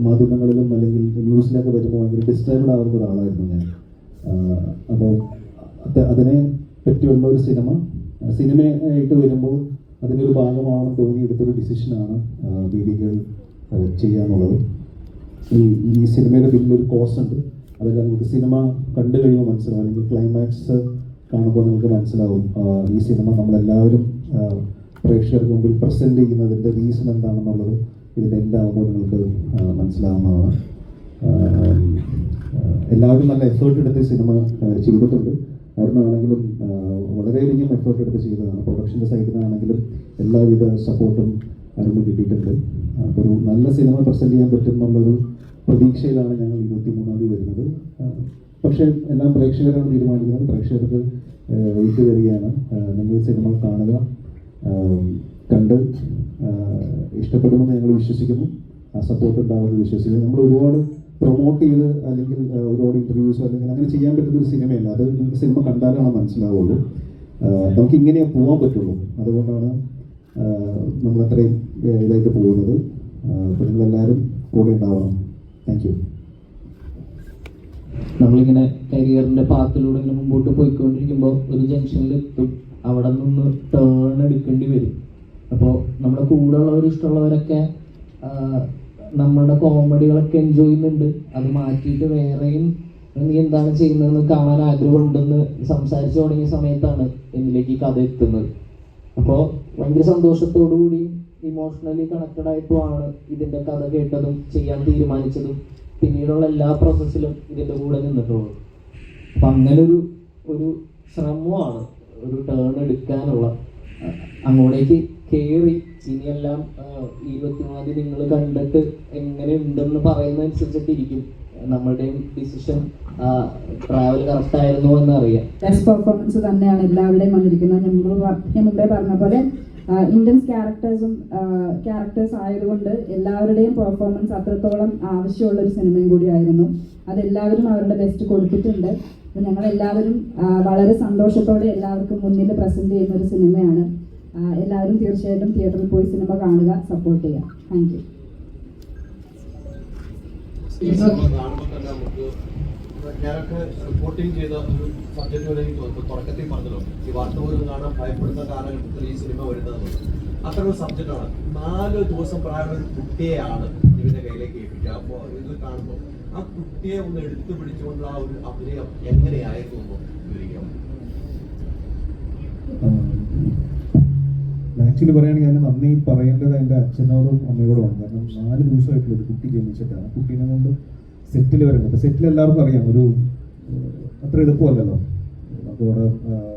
മാധ്യമങ്ങളിലും അല്ലെങ്കിൽ ന്യൂസിലൊക്കെ വരുമ്പോൾ ഭയങ്കര ഡിസ്റ്റർബ്ഡ് ആവുന്ന ഒരാളായിരുന്നു ഞാൻ. അപ്പോൾ അതിനെ പറ്റിയുള്ള ഒരു സിനിമയായിട്ട് വരുമ്പോൾ അതിനൊരു ഭാഗമാണെന്ന് തോന്നിയെടുത്തൊരു ഡിസിഷനാണ് വേദികൾ ചെയ്യാന്നുള്ളത്. ഈ സിനിമയുടെ പിന്നിലൊരു കോസ് ഉണ്ട്. അതൊക്കെ നമുക്ക് സിനിമ കണ്ടു കഴിയുമ്പോൾ മനസ്സിലാവും, അല്ലെങ്കിൽ ക്ലൈമാക്സ് കാണുമ്പോൾ നമുക്ക് മനസ്സിലാവും ഈ സിനിമ നമ്മളെല്ലാവരും പ്രേക്ഷകർക്ക് മുമ്പിൽ പ്രസൻറ്റ് ചെയ്യുന്നതിൻ്റെ റീസൺ എന്താണെന്നുള്ളത് ഇതിൻ്റെ എൻ്റെ ആകുമ്പോൾ നിങ്ങൾക്ക് മനസ്സിലാവുന്നതാണ്. എല്ലാവരും നല്ല എഫേർട്ട് എടുത്ത് സിനിമ ചെയ്തിട്ടുണ്ട്. അരുണാണെങ്കിലും വളരെയധികം എഫേർട്ട് എടുത്ത് ചെയ്തതാണ്. പ്രൊഡക്ഷൻ്റെ സൈഡിൽ നിന്നാണെങ്കിലും എല്ലാവിധ സപ്പോർട്ടും അരുണ് കിട്ടിയിട്ടുണ്ട്. അപ്പോൾ ഒരു നല്ല സിനിമ പ്രസൻറ്റ് ചെയ്യാൻ പറ്റും എന്നുള്ളൊരു പ്രതീക്ഷയിലാണ് ഞങ്ങൾ 23-ാം തീയതി വരുന്നത്. പക്ഷേ എല്ലാം പ്രേക്ഷകരാണ് തീരുമാനിക്കുന്നത്. പ്രേക്ഷകർക്ക് വീട്ടു വരികയാണ്. നിങ്ങൾ സിനിമ കാണുക, കണ്ട് ഇഷ്ടപ്പെടുമെന്ന് ഞങ്ങൾ വിശ്വസിക്കുന്നു. ആ സപ്പോർട്ട് ഉണ്ടാവുമെന്ന് വിശ്വസിക്കുന്നു. നമ്മൾ ഒരുപാട് പ്രൊമോട്ട് ചെയ്ത് അല്ലെങ്കിൽ ഒരുപാട് ഇൻ്റർവ്യൂസ് അല്ലെങ്കിൽ അങ്ങനെ ചെയ്യാൻ പറ്റുന്ന ഒരു സിനിമയല്ല. അത് നിങ്ങൾക്ക് സിനിമ കണ്ടാലാണ് മനസ്സിലാവുള്ളൂ. നമുക്ക് ഇങ്ങനെ പോകാൻ പറ്റുള്ളൂ. അതുകൊണ്ടാണ് നമ്മൾ അത്രയും ഇതായിട്ട് പോകുന്നത്. അപ്പോൾ നിങ്ങളെല്ലാവരും കൂടെ ഉണ്ടാവണം. Thank you. നമ്മളിങ്ങനെ കരിയറിൻ്റെ പാത്തിലൂടെ ഇങ്ങനെ മുമ്പോട്ട് പോയിക്കൊണ്ടിരിക്കുമ്പോൾ ഒരു ജംഗ്ഷനിൽ എത്തും. അവിടെ നിന്ന് ടേൺ എടുക്കേണ്ടി വരും. അപ്പോൾ നമ്മുടെ കൂടെയുള്ളവർ ഇഷ്ടമുള്ളവരൊക്കെ നമ്മുടെ കോമഡികളൊക്കെ എൻജോയ് ചെയ്യുന്നുണ്ട്. അത് മാറ്റിയിട്ട് വേറെയും നീ എന്താണ് ചെയ്യുന്നതെന്ന് കാണാൻ ആഗ്രഹമുണ്ടെന്ന് സംസാരിച്ചു തുടങ്ങിയ സമയത്താണ് എന്നിലേക്ക് ഈ കഥ എത്തുന്നത്. അപ്പോൾ ഭയങ്കര സന്തോഷത്തോടു കൂടി ഇമോഷണലി കണക്റ്റഡ് ആയിട്ടുമാണ് ഇതിൻ്റെ കഥ കേട്ടതും ചെയ്യാൻ തീരുമാനിച്ചതും പിന്നീടുള്ള എല്ലാ പ്രോസസ്സിലും ഇതിൻ്റെ കൂടെ നിന്നിട്ടുള്ളൂ. അപ്പം അങ്ങനൊരു ശ്രമമാണ് ഒരു ടേൺ എടുക്കാനുള്ള. അങ്ങോട്ടേക്ക് കയറി ഇനിയെല്ലാം 23-ാം തീയതി നിങ്ങൾ കണ്ടിട്ട് എങ്ങനെ ഉണ്ടെന്ന് പറയുന്നതനുസരിച്ചിട്ടിരിക്കും നമ്മളുടെയും ഡിസിഷൻ ട്രാവൽ കറക്റ്റ് ആയിരുന്നു എന്നറിയാം. ബെസ്റ്റ് പെർഫോമൻസ് തന്നെയാണ് എല്ലാവരുടെയും വന്നിരിക്കുന്നത്. ഞാൻ മുമ്പേ പറഞ്ഞ പോലെ ഇന്ത്യൻ ക്യാരക്ടേഴ്സ് ആയതുകൊണ്ട് എല്ലാവരുടെയും പെർഫോമൻസ് അത്രത്തോളം ആവശ്യമുള്ളൊരു സിനിമയും കൂടിയായിരുന്നു. അതെല്ലാവരും അവരുടെ ബെസ്റ്റ് കൊടുത്തിട്ടുണ്ട്. അപ്പോൾ ഞങ്ങളെല്ലാവരും വളരെ സന്തോഷത്തോടെ എല്ലാവർക്കും മുന്നിൽ പ്രസൻറ്റ് ചെയ്യുന്ന ഒരു സിനിമയാണ്. എല്ലാവരും തീർച്ചയായിട്ടും തിയേറ്ററിൽ പോയി സിനിമ കാണുക, സപ്പോർട്ട് ചെയ്യുക. Thank you. ഞാനൊക്കെ റിപ്പോർട്ടിങ് ചെയ്ത ഒരു സബ്ജക്റ്റ് പോലെ എനിക്ക് തോന്നുന്നു. തുടക്കത്തിൽ പറഞ്ഞല്ലോ ഈ വാർത്ത പോലും കാണാൻ ഭയപ്പെടുന്ന കാലഘട്ടത്തിൽ ഈ സിനിമ വരുന്നത് അത്ര ഒരു സബ്ജക്റ്റാണ്. 4 ദിവസം പ്രായമുള്ള ഒരു കുട്ടിയെയാണ് ഇതിന്റെ കയ്യിലേക്ക് ഏൽപ്പിക്കുക. അപ്പോൾ ഇത് കാണുമ്പോൾ ആ കുട്ടിയെ ഒന്ന് എടുത്തു പിടിച്ചുകൊണ്ടുള്ള ആ ഒരു അഭിനയം എങ്ങനെയായിരുന്നു വിവരിക്കാം? ആക്ച്വലി പറയുകയാണെങ്കിൽ അതിന് നന്ദി പറയേണ്ടത് എൻ്റെ അച്ഛനോടും അമ്മയോടുമാണ്. കാരണം 4 ദിവസമായിട്ടുള്ള ഒരു കുട്ടി ജനിച്ചിട്ടാണ് കുട്ടീനെ കൊണ്ട് സെറ്റിൽ വരുന്നത്. സെറ്റിൽ എല്ലാവർക്കും അറിയാം ഒരു അത്ര എളുപ്പമല്ലല്ലോ. അപ്പോൾ അവിടെ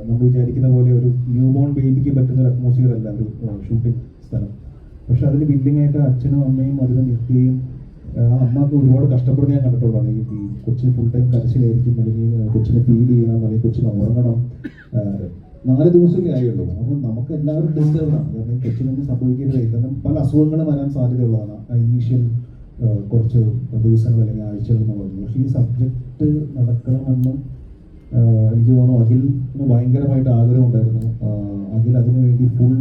നമ്മൾ വിചാരിക്കുന്ന പോലെ ഒരു ന്യൂ ബോൺ ബേബിക്ക് പറ്റുന്ന ഒരു അറ്റ്മോസ്ഫിയർ അല്ല ഒരു ഷൂട്ടിംഗ് സ്ഥലം. പക്ഷെ അതിന് ബിൽഡിങ്ങായിട്ട് അച്ഛനും അമ്മയും അതിൽ നിൽക്കുകയും അമ്മക്ക് ഒരുപാട് കഷ്ടപ്പെടുന്ന ഞാൻ കണ്ടിട്ടുള്ളതാണ്. ഈ കൊച്ചിന് ഫുൾ ടൈം കരച്ചിലായിരിക്കും, അല്ലെങ്കിൽ കൊച്ചിനെ ഫീഡ് ചെയ്യണം, അല്ലെങ്കിൽ കൊച്ചിനെ ഉറങ്ങണം. 4 ദിവസമല്ലേ ആയുള്ളൂ. അപ്പോൾ നമുക്ക് എല്ലാവരും ഡിസ്റ്റർബ്ഡാണ്. കാരണം കൊച്ചിനൊന്നും സംഭവിക്കരുത്. കാരണം പല അസുഖങ്ങളും വരാൻ സാധ്യതയുള്ളതാണ് ഇനീഷ്യൽ കുറച്ച് ദിവസങ്ങൾ അല്ലെങ്കിൽ ആഴ്ചകൾ എന്ന് പറയുന്നത്. പക്ഷേ ഈ സബ്ജക്റ്റ് നടക്കണമെന്നും എനിക്ക് തോന്നുന്നു അഖിലിന് ഭയങ്കരമായിട്ട് ആഗ്രഹം ഉണ്ടായിരുന്നു. അഖിൽ അതിനു വേണ്ടി ഫുൾ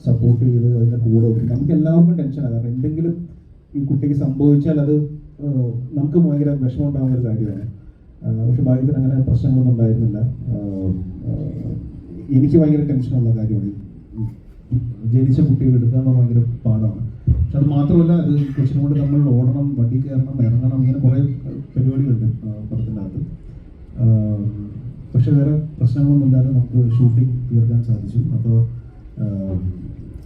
സപ്പോർട്ട് ചെയ്ത് അതിൻ്റെ കൂടെ നമുക്ക് എല്ലാവർക്കും ടെൻഷനാണ്. കാരണം എന്തെങ്കിലും ഈ കുട്ടിക്ക് സംഭവിച്ചാൽ അത് നമുക്ക് ഭയങ്കര വിഷമം ഉണ്ടാകുന്ന ഒരു കാര്യമാണ്. പക്ഷെ ഭാഗ്യത്തിന് അങ്ങനെ പ്രശ്നങ്ങളൊന്നും ഉണ്ടായിരുന്നില്ല. എനിക്ക് ഭയങ്കര ടെൻഷനുള്ള കാര്യമാണ്. ജനിച്ച കുട്ടികൾ എടുക്കുക ഭയങ്കര പാടാണ്. പക്ഷെ അത് മാത്രമല്ല, അത് കൊച്ചിനോട് നമ്മൾ ഓടണം, വണ്ടി കയറണം, ഇറങ്ങണം, ഇങ്ങനെ കുറേ പരിപാടികളുണ്ട് പടത്തിനകത്ത്. പക്ഷെ വേറെ പ്രശ്നങ്ങളൊന്നും ഇല്ലാതെ നമുക്ക് ഷൂട്ടിംഗ് തീർക്കാൻ സാധിച്ചു. അപ്പോൾ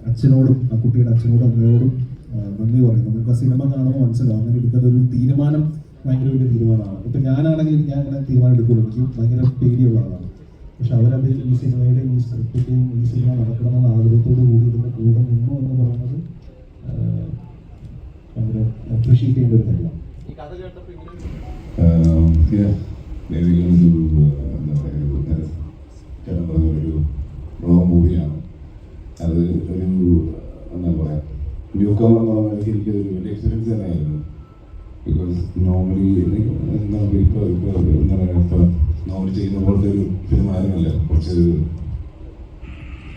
അച്ഛനോടും ആ കുട്ടിയുടെ അച്ഛനോടും അമ്മയോടും നന്ദി പറയുന്നു. നമുക്ക് ആ സിനിമ കാണുമ്പോൾ മനസ്സിലാവും അങ്ങനെ എടുക്കാതൊരു തീരുമാനം ഭയങ്കര വലിയ തീരുമാനമാണ്. ഇപ്പം ഞാനാണെങ്കിലും ഞാൻ അങ്ങനെ തീരുമാനം എടുക്കുള്ളൂ. എനിക്ക് ഭയങ്കര പേടിയുള്ള ആളാണ്. പക്ഷെ അവരത് ഈ സിനിമയുടെയും ഈ സ്ക്രിപ്റ്റിൻ്റെയും ഈ സിനിമ നടക്കണമെന്ന ആഗ്രഹത്തോടു കൂടി ഇതിൻ്റെ കൂടെ നിന്നു എന്ന് പറയുന്നത് ഭയങ്കര അപ്രീഷിയേറ്റ് ചെയ്യേണ്ട ഒരു കാര്യമാണ്. ഒരു റോ മൂവിയാണ്. അത് ഒരു എന്താ പറയുക, ന്യൂ കമർ എന്നുള്ള നിലയ്ക്ക് എനിക്ക് ഒരു വലിയ എക്സ്പീരിയൻസ് തന്നെയായിരുന്നു. ബിക്കോസ് നോർമലി എന്താ പറയുക, ഇപ്പോൾ നോർമലി ചെയ്യുന്ന പോലത്തെ ഒരു ഫിലിം ആയിരുന്നല്ല. കുറച്ച്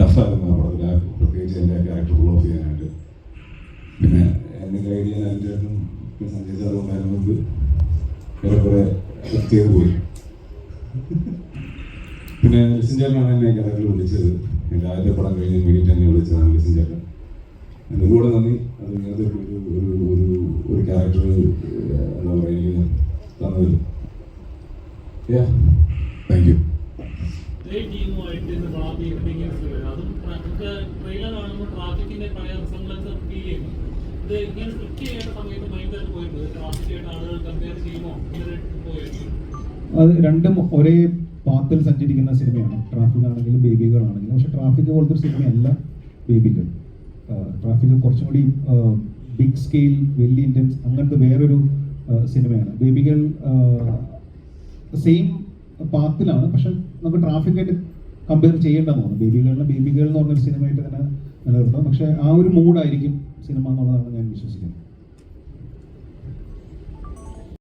ടഫായിരുന്നു ആ പടത്തിൽ, പ്രത്യേകിച്ച് എൻ്റെ ക്യാരക്ടർ ഫുൾ ഓഫ് ചെയ്യാനായിട്ട്. പിന്നെ എന്നെ ഗൈഡ് ചെയ്യാൻ അഞ്ചേട്ടനും സഞ്ജയ് സാറും ഉണ്ടായിരുന്നത് ഏറെക്കുറെ ചെയ്തു പോയി. പിന്നെ ലിസിൻ ചേട്ടനാണ് എന്നെ കഥകളിൽ വിളിച്ചത്. എൻ്റെ ആദ്യത്തെ പടം കഴിഞ്ഞ് ഇമ്മീഡിയറ്റ് എന്നെ വിളിച്ചതാണ് ലിസിൻ ചേട്ടൻ. ഒരുപാട് നന്ദി. അത് ഇങ്ങനത്തെ ഒരു ക്യാരക്ടർ എന്താ പറയുക എനിക്ക് തന്നതിൽ. Thank you. ടീമുമായിട്ട് ഇന്ന് ട്രാഫിക് ഇവന്റിംഗ് വരും. അതും ട്രെയിലർ കാണുമ്പോൾ ട്രാഫിക്കിന്റെ പഴയ റിസംബ്ലൻസ് ഫീൽ ചെയ്യുന്നു. ഇത് ഇങ്ങനെ സ്ക്രിപ്റ്റ് ചെയ്യേണ്ട സമയത്ത് മൈൻഡിൽ പോയിരുന്നത് ട്രാഫിക്കായിട്ട് ആളുകൾ കമ്പയർ ചെയ്യുമോ ഇങ്ങനെ പോയിരുന്നു? അത് രണ്ടും ഒരേ പാത്തിൽ സഞ്ചരിക്കുന്ന സിനിമയാണ്. ട്രാഫിക് ആണെങ്കിലും ബേബികളാണെങ്കിലും. പക്ഷെ ട്രാഫിക് പോലത്തെ ഒരു സിനിമയല്ല ബേബികൾ. ട്രാഫിക് കുറച്ചും കൂടി ബിഗ് സ്കെയിൽ, വലിയ ഇൻറ്റൻസ് അങ്ങനത്തെ വേറൊരു സിനിമയാണ്. ബേബികൾ സെയിം പാത്തിലാണ്, പക്ഷെ നമുക്ക് ട്രാഫിക്കായിട്ട് കമ്പയർ ചെയ്യേണ്ടെന്ന് തോന്നുന്നു. ബേബികൾ എന്ന് പറഞ്ഞൊരു സിനിമയായിട്ട് തന്നെ നിലനിർത്താം. പക്ഷെ ആ ഒരു മൂഡായിരിക്കും സിനിമ എന്നുള്ളതാണ് ഞാൻ വിശ്വസിക്കുന്നത്.